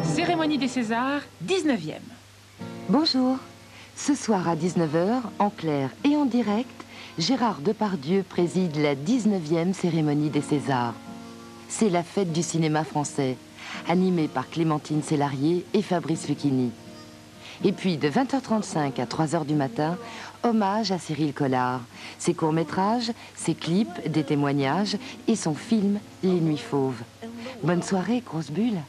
Cérémonie des Césars, 19e. Bonjour. Ce soir à 19h, en clair et en direct, Gérard Depardieu préside la 19e cérémonie des Césars. C'est la fête du cinéma français, animée par Clémentine Célarié et Fabrice Lucchini. Et puis de 20h35 à 3h du matin, hommage à Cyril Collard, ses courts-métrages, ses clips, des témoignages et son film Les Nuits Fauves. Bonne soirée, grosse bulle.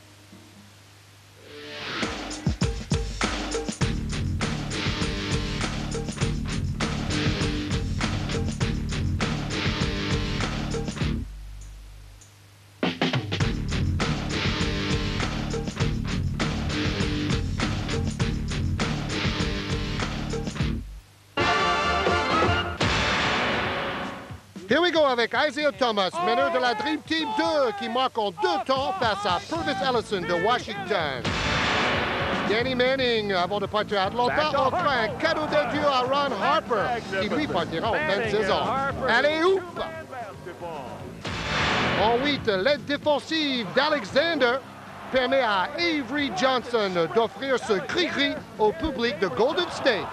avec Isaiah Thomas, meneur de la Dream Team 2, qui marque en 2 temps face à Purvis Ellison de Washington. Danny Manning, avant de partir à Atlanta, offre un cadeau d'adieu à Ron Harper, qui lui partira en fin de saison. Allez, oup! En 8, l'aide défensive d'Alexander permet à Avery Johnson d'offrir ce gris-gris au public de Golden State.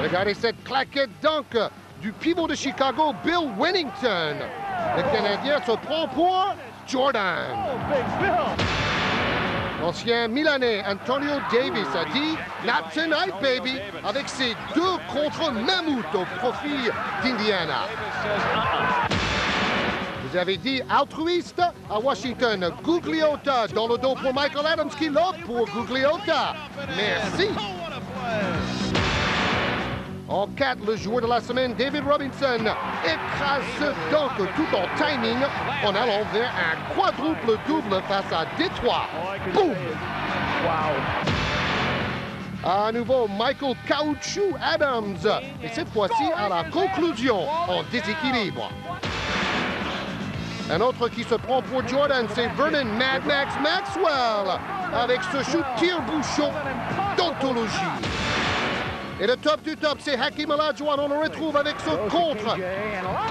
Regardez cette claquette dunk du pivot de Chicago, Bill Wennington. Le Canadien se prend pour Jordan. L'ancien Milanais Antonio Davis a dit « Not tonight, baby » avec ses 2 contre mammouth au profit d'Indiana. Vous avez dit altruiste à Washington, Gugliotta dans le dos pour Michael Adams qui l'offre pour Gugliotta. Merci. En 4, le joueur de la semaine, David Robinson, écrase ce dunk tout en timing en allant vers un quadruple-double face à Détroit. Boum! À nouveau, Michael Caoutchouc Adams, et cette fois-ci à la conclusion en déséquilibre. Un autre qui se prend pour Jordan, c'est Vernon Mad Max Maxwell, avec ce shoot tire-bouchon d'anthologie. Et le top du top, c'est Hakeem Olajuwon. On le retrouve avec ce contre.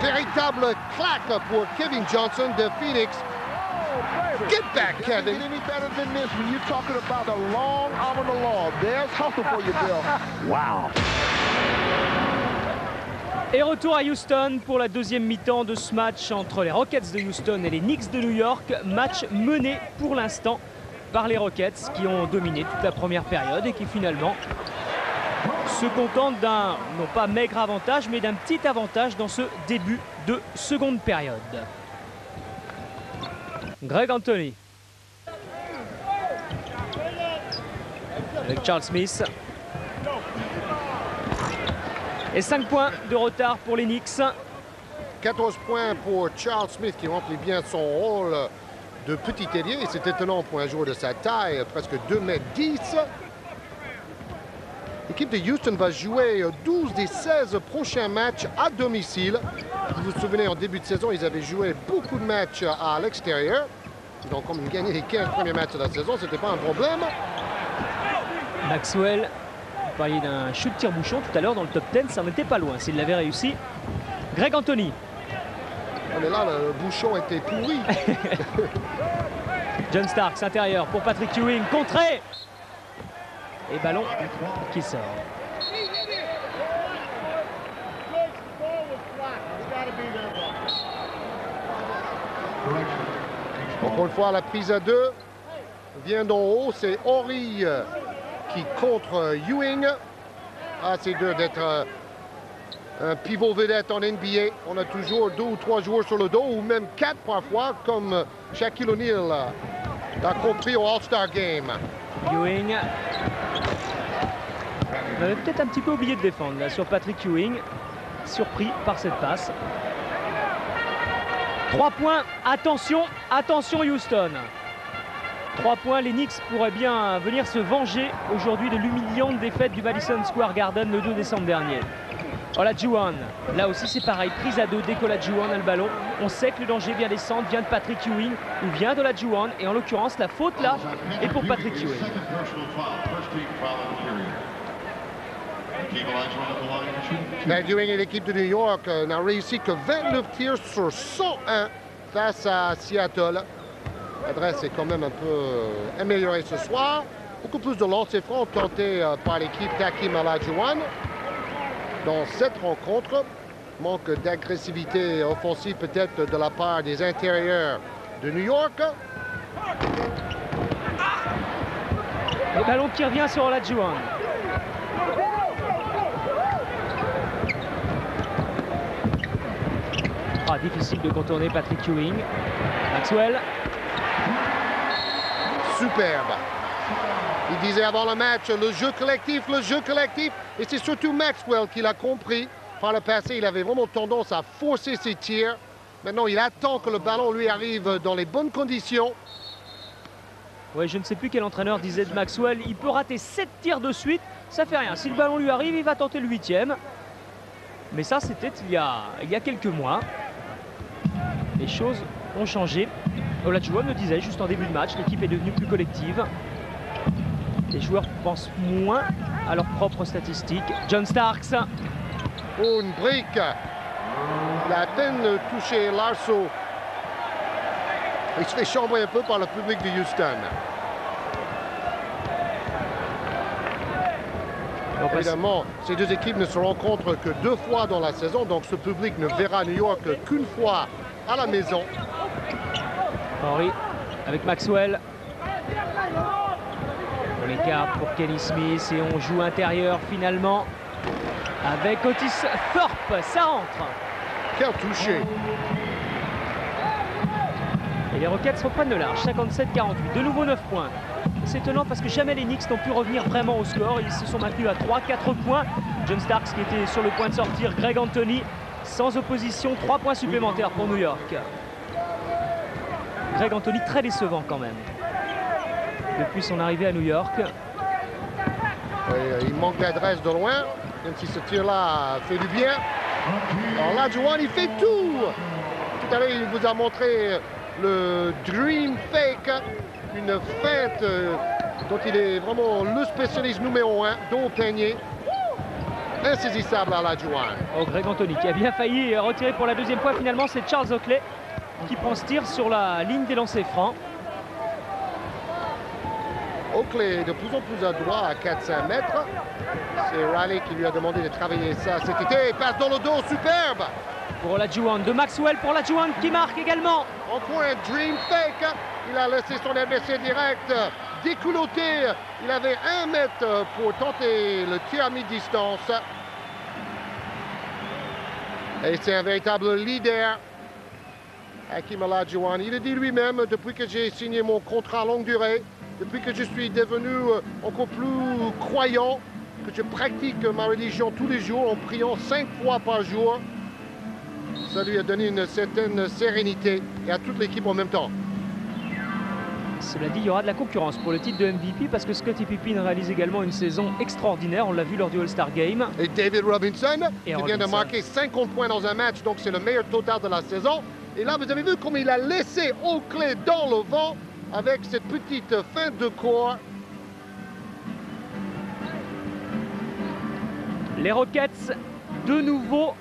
Véritable claque pour Kevin Johnson de Phoenix. Get back, Kevin. Any better than this when you're talking about the long arm of the law. There's hustle for you, Bill. Wow. Et retour à Houston pour la deuxième mi-temps de ce match entre les Rockets de Houston et les Knicks de New York. Match mené pour l'instant par les Rockets qui ont dominé toute la première période et qui finalement se contentent d'un, non pas maigre avantage, mais d'un petit avantage dans ce début de seconde période. Greg Anthony. Avec Charles Smith. Et 5 points de retard pour les Knicks. 14 points pour Charles Smith qui remplit bien son rôle de petit ailier. Et c'est étonnant pour un joueur de sa taille, presque 2,10 m. L'équipe de Houston va jouer 12 des 16 prochains matchs à domicile. Vous vous souvenez, en début de saison, ils avaient joué beaucoup de matchs à l'extérieur. Ils ont quand même gagné les 15 premiers matchs de la saison, c'était pas un problème. Maxwell, vous parliez d'un shoot tire-bouchon tout à l'heure dans le top 10, ça n'était pas loin s'il l'avait réussi. Greg Anthony. Mais là, le bouchon était pourri. John Starks, intérieur pour Patrick Ewing, contré. Et ballon qui sort. Encore une fois, la prise à 2 vient d'en haut. C'est Horry qui contre Ewing. Ah, c'est dur d'être un pivot vedette en NBA. On a toujours 2 ou 3 joueurs sur le dos, ou même 4 parfois, comme Shaquille O'Neal a compris au All-Star Game. Ewing. On avait peut-être un petit peu oublié de défendre là, sur Patrick Ewing. Surpris par cette passe. 3 points. Attention, attention Houston. 3 points, les Knicks pourraient bien venir se venger aujourd'hui de l'humiliante défaite du Madison Square Garden le 2 décembre dernier. Olajuwon, là aussi c'est pareil, prise à 2 dès qu'Olajuwon a le ballon. On sait que le danger vient descendre, vient de Patrick Ewing ou vient d'Olajuwon. Et en l'occurrence, la faute là est pour Patrick Ewing. Ben, Ewing et l'équipe de New York n'a réussi que 29 tirs sur 101 face à Seattle. L'adresse est quand même un peu améliorée ce soir. Beaucoup plus de lancers francs tentés par l'équipe d'Hakeem Olajuwon dans cette rencontre. Manque d'agressivité offensive peut-être de la part des intérieurs de New York. Le ballon qui revient sur Olajuwon. Ah, difficile de contourner Patrick Ewing. Maxwell. Superbe. Il disait avant le match, le jeu collectif, le jeu collectif. Et c'est surtout Maxwell qui l'a compris. Par le passé, il avait vraiment tendance à forcer ses tirs. Maintenant, il attend que le ballon lui arrive dans les bonnes conditions. Ouais, je ne sais plus quel entraîneur disait de Maxwell. Il peut rater 7 tirs de suite, ça fait rien. Si le ballon lui arrive, il va tenter le 8e. Mais ça, c'était il y a quelques mois. Les choses ont changé. Olajuwon le disait juste en début de match, l'équipe est devenue plus collective. Les joueurs pensent moins à leurs propres statistiques. John Starks. Oh, une brique. Il a à peine touché l'arceau. Il se fait chambrer un peu par le public de Houston. Évidemment, ces deux équipes ne se rencontrent que 2 fois dans la saison, donc ce public ne verra New York qu'une fois à la maison. Henry avec Maxwell. On écarte pour Kenny Smith et on joue intérieur finalement avec Otis Thorpe. Ça rentre. Quel touché. Et les Rockets reprennent le large, 57-48. De nouveau 9 points. C'est étonnant parce que jamais les Knicks n'ont pu revenir vraiment au score. Ils se sont maintenus à 3-4 points. John Starks qui était sur le point de sortir. Greg Anthony sans opposition. 3 points supplémentaires pour New York. Greg Anthony très décevant quand même. Depuis son arrivée à New York. Oui, il manque d'adresse de loin. Même si ce tir-là fait du bien. Alors là, Juwan, il fait tout. Tout à l'heure, il vous a montré le Dream Fake. Une feinte dont il est vraiment le spécialiste numéro 1, dos au panier. Insaisissable à la Juwan. Oh, Greg Anthony qui a bien failli retirer pour la deuxième fois. Finalement, c'est Charles Oakley qui prend ce tir sur la ligne des lancers francs. Oakley est de plus en plus adroit à 4-5 mètres. C'est Riley qui lui a demandé de travailler ça cet été. Il passe dans le dos, superbe. Pour Olajuwon, de Maxwell pour Olajuwon qui marque également. Encore un Dream Fake. Il a laissé son adversaire direct déculotté. Il avait 1 mètre pour tenter le tir à mi-distance. Et c'est un véritable leader. Hakeem Olajuwon. Il a dit lui-même, depuis que j'ai signé mon contrat à longue durée, depuis que je suis devenu encore plus croyant, que je pratique ma religion tous les jours en priant 5 fois par jour, ça lui a donné une certaine sérénité et à toute l'équipe en même temps. Cela dit, il y aura de la concurrence pour le titre de MVP parce que Scottie Pippen réalise également une saison extraordinaire. On l'a vu lors du All-Star Game. Et David Robinson, qui vient de marquer 50 points dans un match, donc c'est le meilleur total de la saison. Et là, vous avez vu comme il a laissé Oakley dans le vent avec cette petite feinte de corps. Les Rockets, de nouveau,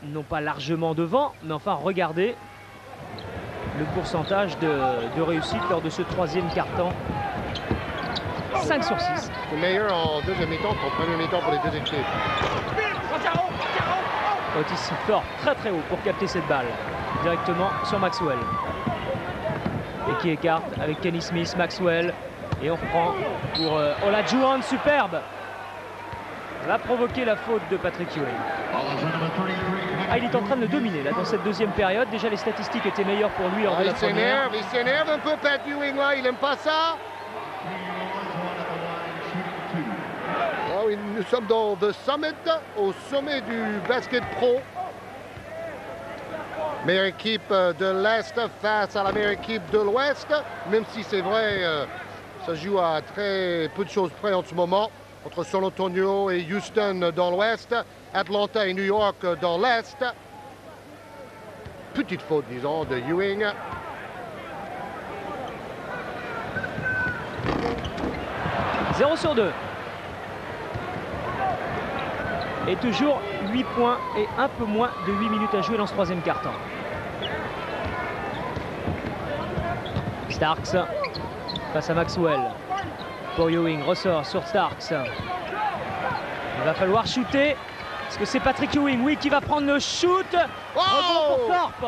non pas largement devant, mais enfin, regardez le pourcentage de réussite lors de ce 3e quart-temps. 5 sur 6. C'est meilleur en deuxième mi-temps qu'en premier mi-temps pour les deux équipes. Otis Thorpe très très haut pour capter cette balle. Directement sur Maxwell. Et qui écarte avec Kenny Smith, Maxwell. Et on reprend pour Olajuwon, superbe. Va provoquer la faute de Patrick Ewing. Ah, il est en train de le dominer là dans cette deuxième période. Déjà les statistiques étaient meilleures pour lui lors de la première. Il s'énerve un peu Pat Ewing là, il n'aime pas ça. Oh, oui, nous sommes dans The Summit, au sommet du basket pro. Meilleure équipe de l'Est face à la meilleure équipe de l'Ouest. Même si c'est vrai, ça joue à très peu de choses près en ce moment. Entre San Antonio et Houston dans l'Ouest, Atlanta et New York dans l'Est. Petite faute, disons, de Ewing. « 0 sur 2. Et toujours 8 points et un peu moins de 8 minutes à jouer dans ce 3e quart-temps. Starks face à Maxwell. Pour Ewing, ressort sur Starks. Il va falloir shooter. Est-ce que c'est Patrick Ewing? Oui, qui va prendre le shoot. Oh, rebond pour Thorpe.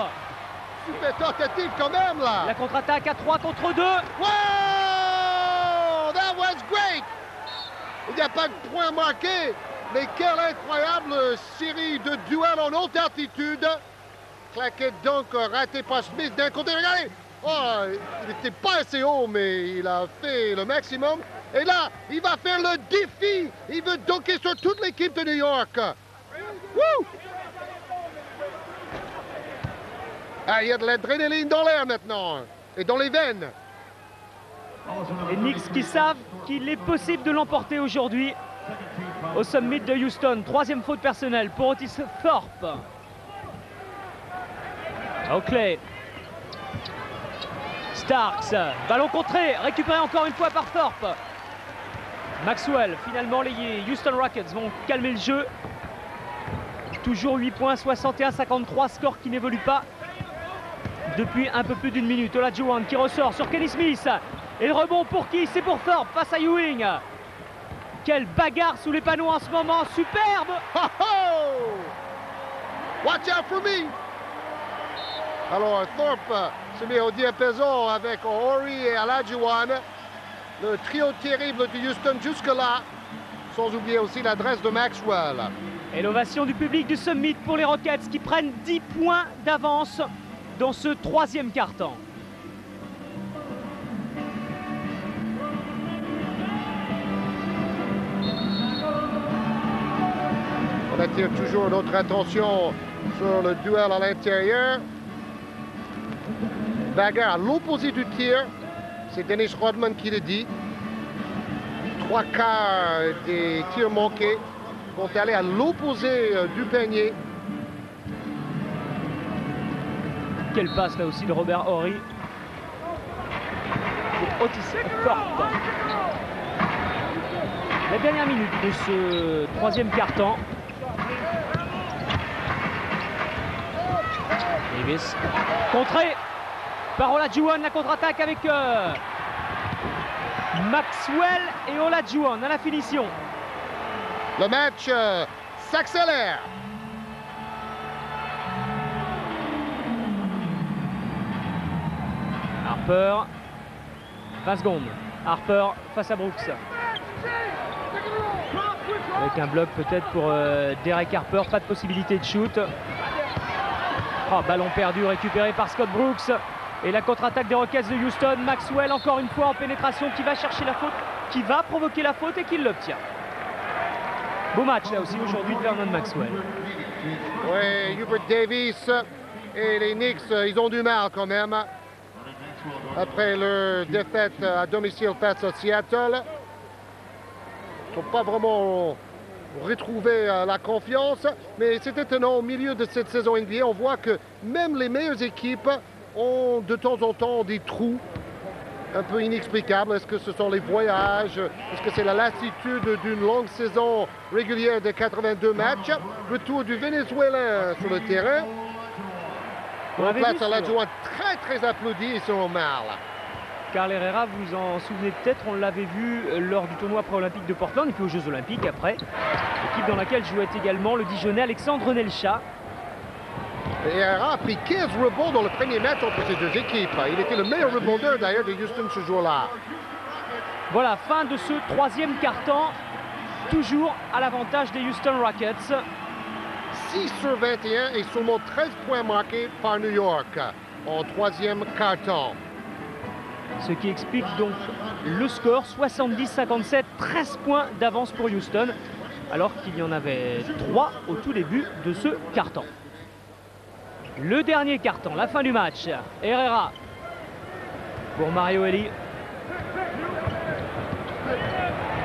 Super tentative quand même là. La contre-attaque à 3 contre 2. Wow! That was great! Il n'y a pas de point marqué, mais quelle incroyable série de duels en haute altitude. Claquette donc raté par Smith d'un côté. Regardez! Oh, il n'était pas assez haut, mais il a fait le maximum. Et là, il va faire le défi. Il veut dunker sur toute l'équipe de New York. Woo! Ah, il y a de l'adrénaline dans l'air maintenant. Et dans les veines. Les Knicks qui savent qu'il est possible de l'emporter aujourd'hui. au Summit de Houston. Troisième faute personnelle pour Otis Thorpe. Oakley. Starks, ballon contré, récupéré encore une fois par Thorpe. Maxwell, finalement les Houston Rockets vont calmer le jeu. Toujours 8 points, 61-53, score qui n'évolue pas depuis un peu plus d'une minute. Olajuwon qui ressort sur Kenny Smith. Et le rebond pour qui? C'est pour Thorpe face à Ewing. Quelle bagarre sous les panneaux en ce moment, superbe. Ho, ho! Watch out for me! Alors Thorpe se met au diapason avec Horry et Olajuwon. Le trio terrible de Houston jusque-là. Sans oublier aussi l'adresse de Maxwell. Et l'ovation du public du Summit pour les Rockets qui prennent 10 points d'avance dans ce troisième quart-temps. On attire toujours notre attention sur le duel à l'intérieur. Bagarre à l'opposé du tir. C'est Dennis Rodman qui le dit. 3/4 des tirs manqués vont aller à l'opposé du panier. Quelle passe là aussi de Robert Horry pour Otis Thorpe. La dernière minute de ce troisième quart-temps. Davis contré par Olajuwon, la contre-attaque avec Maxwell et Olajuwon à la finition. Le match s'accélère. Harper, 20 secondes. Harper face à Brooks. Avec un bloc peut-être pour Derek Harper, pas de possibilité de shoot. Oh, ballon perdu récupéré par Scott Brooks. Et la contre-attaque des Rockets de Houston. Maxwell encore une fois en pénétration qui va chercher la faute, qui va provoquer la faute et qui l'obtient. Beau match là aussi aujourd'hui de Vernon Maxwell. Oui, Hubert Davis et les Knicks, ils ont du mal quand même. Après leur défaite à domicile face à Seattle. Ils n'ont pas vraiment retrouvé la confiance. Mais c'est étonnant, au milieu de cette saison NBA, on voit que même les meilleures équipes ont de temps en temps des trous un peu inexplicables. Est-ce que ce sont les voyages? Est-ce que c'est la lassitude d'une longue saison régulière de 82 matchs? Retour du Vénézuélien sur le terrain. On place à l'adjoint très applaudi et sont mal. Carl Herrera, vous en souvenez peut-être, on l'avait vu lors du tournoi pré-olympique de Portland et puis aux Jeux Olympiques après. Équipe dans laquelle jouait également le Dijonnais Alexandre Nelcha. Et Herrera a pris 15 rebonds dans le premier match entre ces deux équipes. Il était le meilleur rebondeur d'ailleurs de Houston ce jour-là. Voilà, fin de ce troisième quart-temps. Toujours à l'avantage des Houston Rockets. 6 sur 21 et seulement 13 points marqués par New York en troisième quart-temps. Ce qui explique donc le score, 70-57, 13 points d'avance pour Houston, alors qu'il y en avait 3 au tout début de ce quart-temps. Le dernier quart-temps, la fin du match. Herrera pour Mario Elie.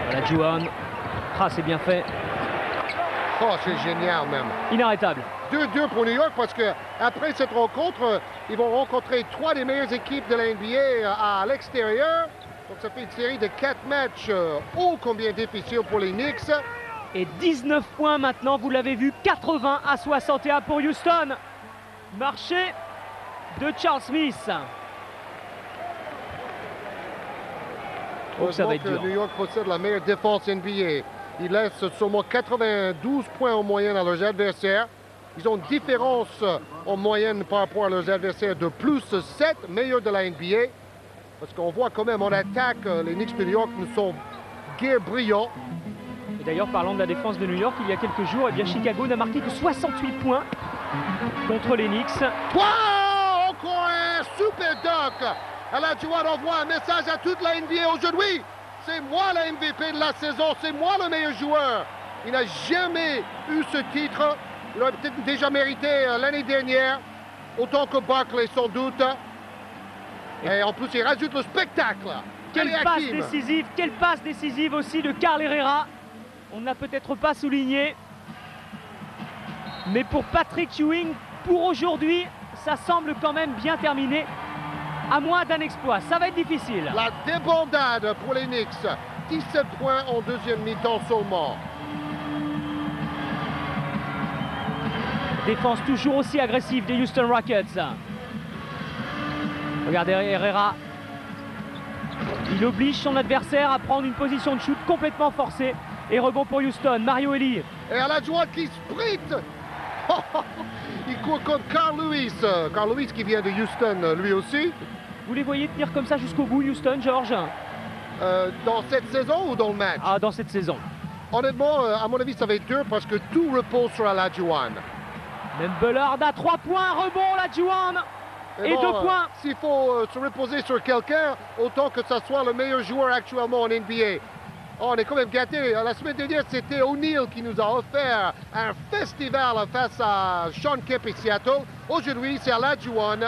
Olajuwon. Ah, c'est bien fait. Oh, c'est génial même. Inarrêtable. 2-2 pour New York parce que après cette rencontre, ils vont rencontrer 3 des meilleures équipes de la NBA à l'extérieur. Donc ça fait une série de 4 matchs ô combien difficiles pour les Knicks. Et 19 points maintenant, vous l'avez vu, 80-61 pour Houston. Marché de Charles Smith. Oh, ça va être dur. New York possède la meilleure défense NBA. Ils laissent seulement 92 points en moyenne à leurs adversaires. Ils ont une différence en moyenne par rapport à leurs adversaires de plus 7, meilleurs de la NBA. Parce qu'on voit quand même en attaque, les Knicks de New York ne sont guère brillants. Et d'ailleurs, parlant de la défense de New York, il y a quelques jours, eh bien, Chicago n'a marqué que 68 points contre les Knicks. Wow! Encore un super dunk! Alors tu vois, on envoie un message à toute la NBA aujourd'hui. C'est moi le MVP de la saison, c'est moi le meilleur joueur. Il n'a jamais eu ce titre. Il aurait peut-être déjà mérité l'année dernière, autant que Barkley sans doute. Et en plus, il rajoute le spectacle. Quelle passe décisive aussi de Carl Herrera. on n'a peut-être pas souligné. Mais pour Patrick Ewing, pour aujourd'hui, ça semble quand même bien terminé. À moins d'un exploit, ça va être difficile. La débandade pour les Knicks. 17 points en deuxième mi-temps seulement. Défense toujours aussi agressive des Houston Rockets. Regardez Herrera. Il oblige son adversaire à prendre une position de shoot complètement forcée. Et rebond pour Houston. Mario Elie. Et à la joie qui sprint. Il court contre Carl Lewis. Carl Lewis qui vient de Houston lui aussi. Vous les voyez tenir comme ça jusqu'au bout, Houston, George? Dans cette saison ou dans le match? Ah, dans cette saison. Honnêtement, à mon avis, ça va être dur parce que tout repose sur Olajuwon. Même Bullard à 3 points, rebond Olajuwon. Et 2 points. S'il faut se reposer sur quelqu'un, autant que ça soit le meilleur joueur actuellement en NBA. Oh, on est quand même gâtés. La semaine dernière, c'était O'Neal qui nous a offert un festival face à Sean Kemp et Seattle. Aujourd'hui, c'est Olajuwon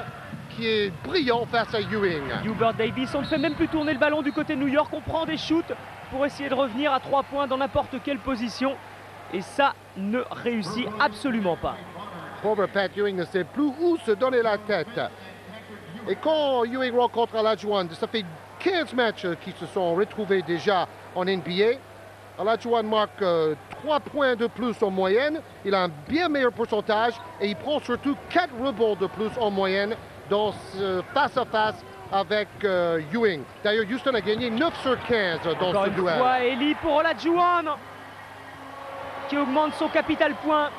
qui est brillant face à Ewing. Hubert Davis, on ne fait même plus tourner le ballon du côté de New York. On prend des shoots pour essayer de revenir à 3 points dans n'importe quelle position. Et ça ne réussit absolument pas. Pauvre Pat Ewing ne sait plus où se donner la tête. Et quand Ewing rencontre Olajuwon, ça fait 15 matchs qui se sont retrouvés déjà en NBA. Olajuwon marque 3 points de plus en moyenne. Il a un bien meilleur pourcentage et il prend surtout 4 rebonds de plus en moyenne dans ce face-à-face avec Ewing. D'ailleurs, Houston a gagné 9 sur 15 dans encore ce une duel. Fois, Elie pour Olajuwon qui augmente son capital point.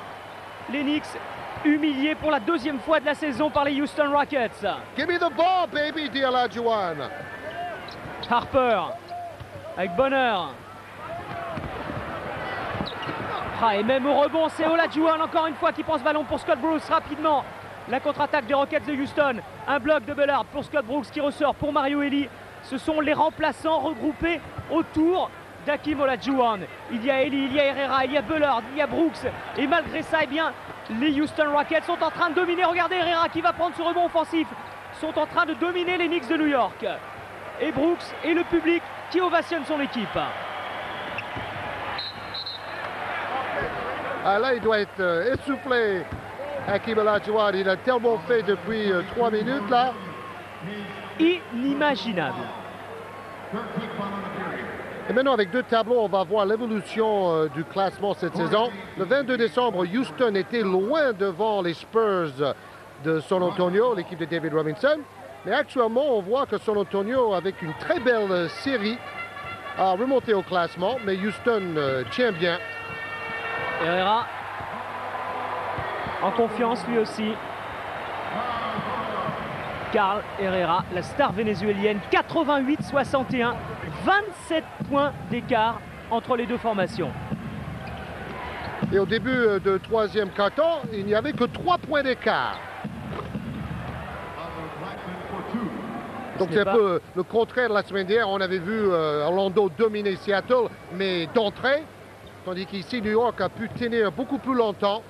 Les Knicks humiliés pour la deuxième fois de la saison par les Houston Rockets. Give me the ball, baby, dit Olajuwon. Harper avec bonheur. Ah, et même au rebond, c'est Olajuwon encore une fois qui prend ce ballon pour Scott Brooks rapidement. La contre-attaque des Rockets de Houston. Un bloc de Bullard pour Scott Brooks qui ressort pour Mario Elie. Ce sont les remplaçants regroupés autour d'Hakeem Olajuwon. Il y a Elie, il y a Herrera, il y a Bullard, il y a Brooks. Et malgré ça, eh bien, les Houston Rockets sont en train de dominer. Regardez Herrera qui va prendre ce rebond offensif. Sont en train de dominer les Knicks de New York. Et Brooks et le public qui ovationne son équipe. Ah, là, il doit être essoufflé. Hakeem Olajuwon, il a tellement fait depuis 3 minutes là. Inimaginable. Et maintenant, avec 2 tableaux, on va voir l'évolution du classement cette saison. Le 22 décembre, Houston était loin devant les Spurs de San Antonio, l'équipe de David Robinson. Mais actuellement, on voit que San Antonio, avec une très belle série, a remonté au classement. Mais Houston tient bien. Herrera en confiance lui aussi. Carl Herrera, la star vénézuélienne, 88-61, 27 points d'écart entre les deux formations. Et au début de troisième quart-temps, il n'y avait que 3 points d'écart. Donc c'est un peu le contraire de la semaine dernière. On avait vu Orlando dominer Seattle, mais d'entrée, tandis qu'ici New York a pu tenir beaucoup plus longtemps.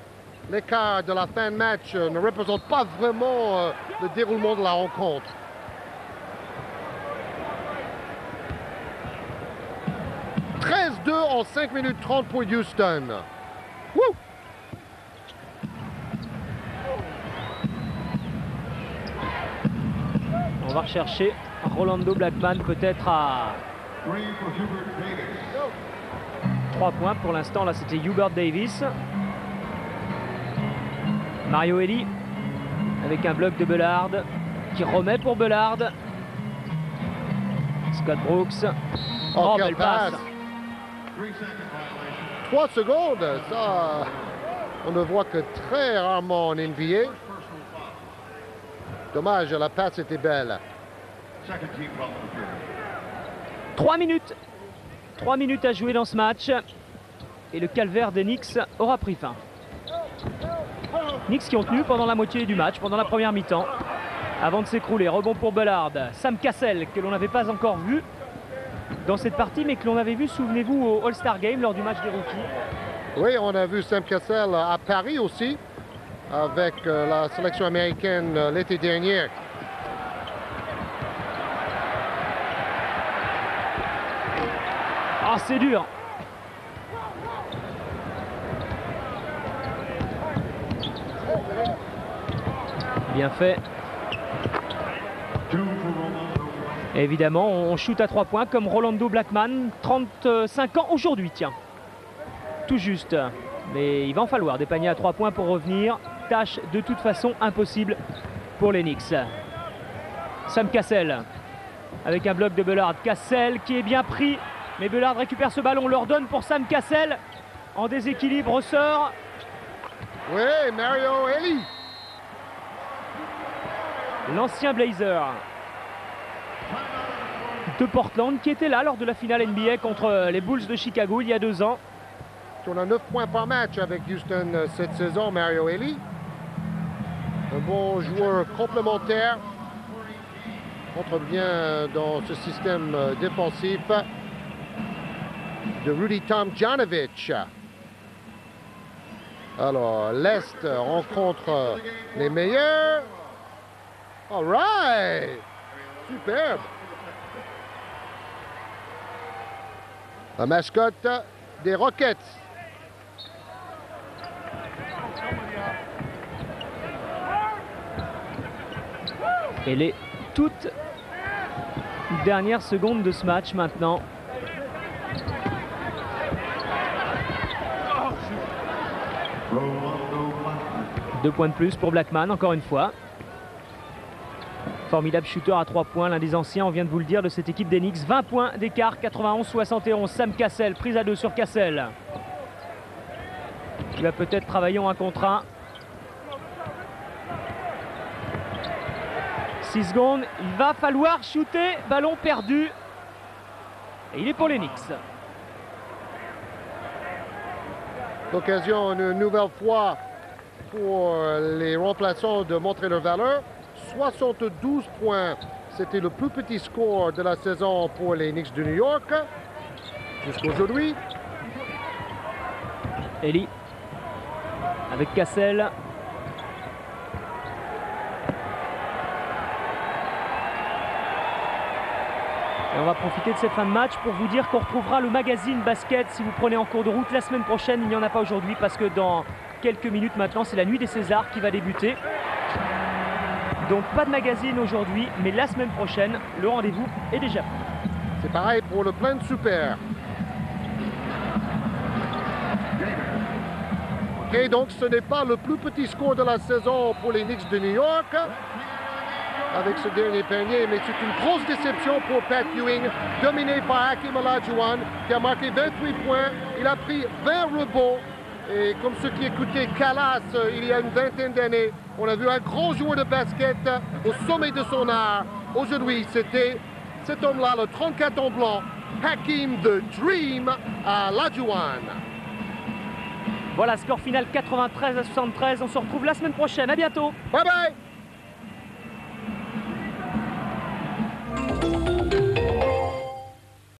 L'écart de la fin de match ne représente pas vraiment le déroulement de la rencontre. « 13-2 en 5 minutes 30 pour Houston. » Woo! On va rechercher Rolando Blackman peut-être à 3 points. Pour l'instant, là, c'était Hubert Davis. Mario Elie avec un bloc de Bullard qui remet pour Bullard. Scott Brooks. Oh, belle passe. 3 secondes, ça, on ne voit que très rarement en NBA. Dommage, la passe était belle. 3 minutes. 3 minutes à jouer dans ce match. Et le calvaire des Knicks aura pris fin. Knicks qui ont tenu pendant la moitié du match, pendant la première mi-temps, avant de s'écrouler. Rebond pour Bullard. Sam Cassell, que l'on n'avait pas encore vu dans cette partie, mais que l'on avait vu, souvenez-vous, au All-Star Game lors du match des rookies. Oui, on a vu Sam Cassell à Paris aussi, avec la sélection américaine l'été dernier. Ah, c'est dur. bien fait. Et évidemment, on shoot à 3 points comme Rolando Blackman, 35 ans aujourd'hui, tiens. Tout juste. Mais il va en falloir des paniers à 3 points pour revenir. Tâche de toute façon impossible pour les Knicks. Sam Cassell avec un bloc de Bullard. Cassell qui est bien pris. Mais Bullard récupère ce ballon, leur donne pour Sam Cassell. En déséquilibre, ressort. Oui, Mario Elie. L'ancien Blazer de Portland qui était là lors de la finale NBA contre les Bulls de Chicago il y a 2 ans. On a 9 points par match avec Houston cette saison, Mario Elie. Un bon joueur complémentaire. Entre bien dans ce système défensif de Rudy Tomjanovich. Alors, l'Est rencontre les meilleurs. All right! Superbe! La mascotte des Rockets. Et les toutes dernières secondes de ce match maintenant. Deux points de plus pour Blackman, encore une fois. Formidable shooter à 3 points, l'un des anciens, on vient de vous le dire, de cette équipe des Knicks. 20 points d'écart, 91-71. Sam Cassell, prise à 2 sur Cassell. Il va peut-être travailler en 1 contre 1. 6 secondes, il va falloir shooter, ballon perdu. Et il est pour les Knicks. L'occasion une nouvelle fois pour les remplaçants de montrer leur valeur. 72 points, c'était le plus petit score de la saison pour les Knicks de New York jusqu'aujourd'hui. Elie avec Cassell. Et on va profiter de cette fin de match pour vous dire qu'on retrouvera le magazine basket si vous prenez en cours de route la semaine prochaine. Il n'y en a pas aujourd'hui parce que dans quelques minutes maintenant, c'est la nuit des Césars qui va débuter. Donc pas de magazine aujourd'hui, mais la semaine prochaine, le rendez-vous est déjà pris. C'est pareil pour le plein de super. Et donc ce n'est pas le plus petit score de la saison pour les Knicks de New York avec ce dernier panier, mais c'est une grosse déception pour Pat Ewing, dominé par Hakeem Olajuwon, qui a marqué 28 points. Il a pris 20 rebonds. Et comme ceux qui écoutaient Calas il y a une vingtaine d'années, on a vu un grand joueur de basket au sommet de son art. Aujourd'hui, c'était cet homme-là, le 34 ans blanc, Hakeem the Dream Olajuwon. Voilà, score final 93-73. On se retrouve la semaine prochaine. À bientôt. Bye bye.